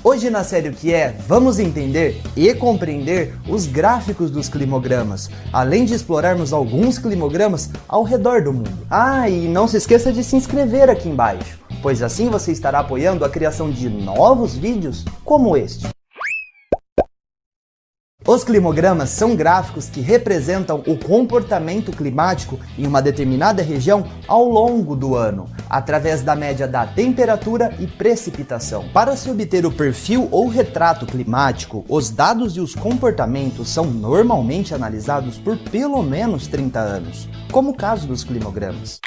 Hoje na série O Que É, vamos entender e compreender os gráficos dos climogramas, além de explorarmos alguns climogramas ao redor do mundo. E não se esqueça de se inscrever aqui embaixo, pois assim você estará apoiando a criação de novos vídeos como este. Os climogramas são gráficos que representam o comportamento climático em uma determinada região ao longo do ano, através da média da temperatura e precipitação. Para se obter o perfil ou retrato climático, os dados e os comportamentos são normalmente analisados por pelo menos 30 anos, como o caso dos climogramas.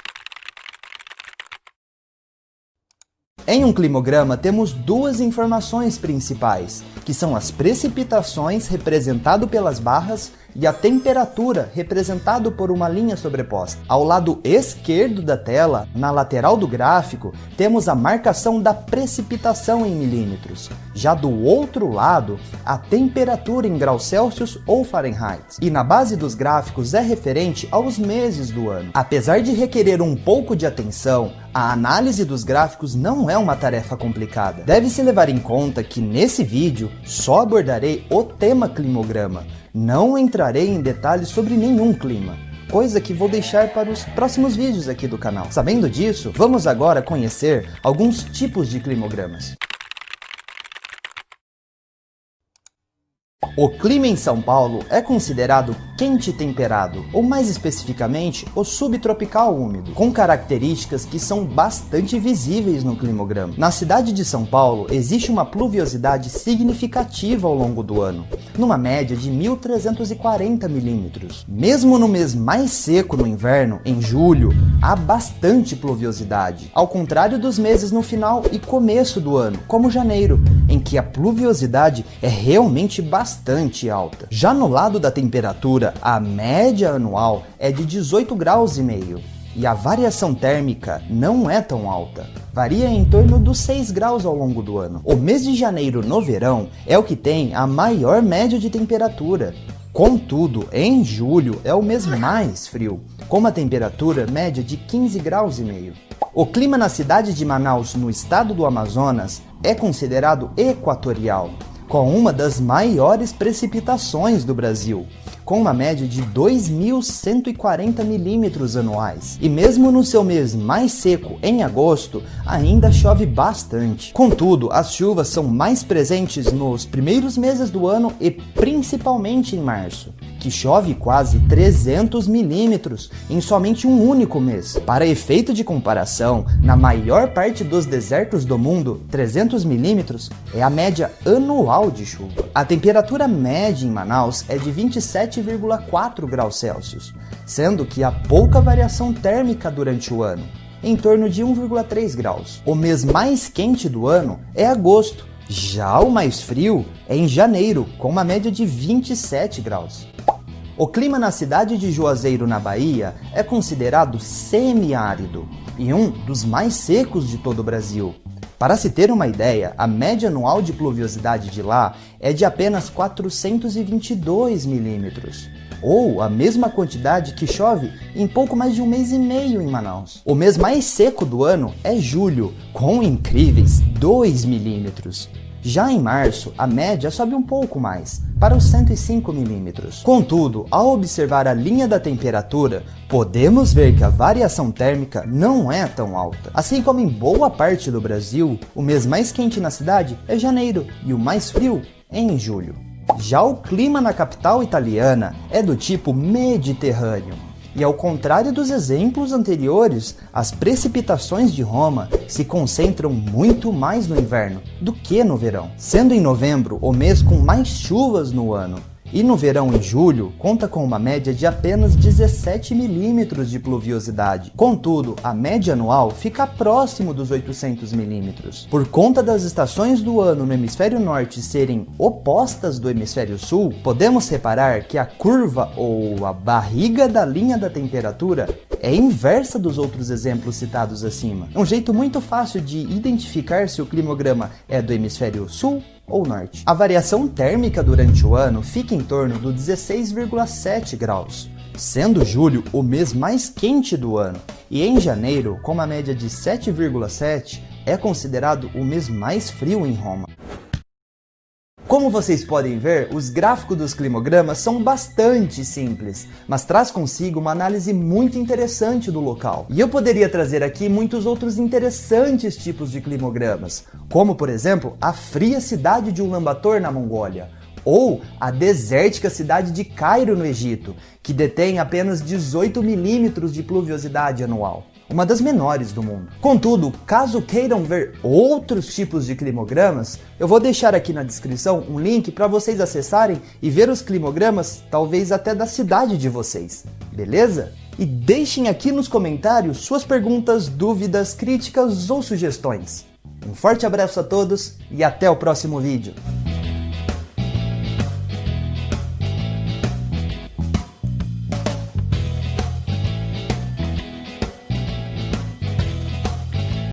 Em um climograma temos duas informações principais, que são as precipitações, representado pelas barras, e a temperatura, representado por uma linha sobreposta. Ao lado esquerdo da tela, na lateral do gráfico, temos a marcação da precipitação em milímetros. Já do outro lado, a temperatura em graus Celsius ou Fahrenheit. E na base dos gráficos é referente aos meses do ano. Apesar de requerer um pouco de atenção, a análise dos gráficos não é uma tarefa complicada. Deve-se levar em conta que nesse vídeo só abordarei o tema climograma. Não entrarei em detalhes sobre nenhum clima, coisa que vou deixar para os próximos vídeos aqui do canal. Sabendo disso, vamos agora conhecer alguns tipos de climogramas. O clima em São Paulo é considerado quente temperado, ou mais especificamente, o subtropical úmido, com características que são bastante visíveis no climograma. Na cidade de São Paulo, existe uma pluviosidade significativa ao longo do ano, numa média de 1.340 milímetros. Mesmo no mês mais seco no inverno, em julho, há bastante pluviosidade, ao contrário dos meses no final e começo do ano, como janeiro, em que a pluviosidade é realmente bastante alta. Já no lado da temperatura, a média anual é de 18,5 graus e a variação térmica não é tão alta. Varia em torno dos 6 graus ao longo do ano. O mês de janeiro no verão é o que tem a maior média de temperatura. Contudo, em julho é o mês mais frio, com uma temperatura média de 15,5 graus. O clima na cidade de Manaus, no estado do Amazonas, é considerado equatorial, com uma das maiores precipitações do Brasil, com uma média de 2.140 milímetros anuais. E mesmo no seu mês mais seco, em agosto, ainda chove bastante. Contudo, as chuvas são mais presentes nos primeiros meses do ano e principalmente em março, que chove quase 300 milímetros em somente um único mês. Para efeito de comparação, na maior parte dos desertos do mundo, 300 milímetros é a média anual de chuva. A temperatura média em Manaus é de 27,4 graus Celsius, sendo que há pouca variação térmica durante o ano, em torno de 1,3 graus. O mês mais quente do ano é agosto, já o mais frio é em janeiro, com uma média de 27 graus. O clima na cidade de Juazeiro, na Bahia, é considerado semiárido e um dos mais secos de todo o Brasil. Para se ter uma ideia, a média anual de pluviosidade de lá é de apenas 422 milímetros, ou a mesma quantidade que chove em pouco mais de um mês e meio em Manaus. O mês mais seco do ano é julho, com incríveis 2 milímetros. Já em março, a média sobe um pouco mais, para os 105 milímetros. Contudo, ao observar a linha da temperatura, podemos ver que a variação térmica não é tão alta. Assim como em boa parte do Brasil, o mês mais quente na cidade é janeiro e o mais frio é em julho. Já o clima na capital italiana é do tipo mediterrâneo. E ao contrário dos exemplos anteriores, as precipitações de Roma se concentram muito mais no inverno do que no verão, sendo em novembro o mês com mais chuvas no ano. E no verão, em julho, conta com uma média de apenas 17 milímetros de pluviosidade. Contudo, a média anual fica próximo dos 800 milímetros. Por conta das estações do ano no hemisfério norte serem opostas do hemisfério sul, podemos reparar que a curva ou a barriga da linha da temperatura é inversa dos outros exemplos citados acima. É um jeito muito fácil de identificar se o climograma é do hemisfério sul ou norte. A variação térmica durante o ano fica em torno do 16,7 graus, sendo julho o mês mais quente do ano, e em janeiro, com uma média de 7,7, é considerado o mês mais frio em Roma. Como vocês podem ver, os gráficos dos climogramas são bastante simples, mas traz consigo uma análise muito interessante do local. E eu poderia trazer aqui muitos outros interessantes tipos de climogramas, como por exemplo, a fria cidade de Ulaanbaatar na Mongólia, ou a desértica cidade de Cairo no Egito, que detém apenas 18 milímetros de pluviosidade anual, uma das menores do mundo. Contudo, caso queiram ver outros tipos de climogramas, eu vou deixar aqui na descrição um link para vocês acessarem e ver os climogramas, talvez até da cidade de vocês, beleza? E deixem aqui nos comentários suas perguntas, dúvidas, críticas ou sugestões. Um forte abraço a todos e até o próximo vídeo!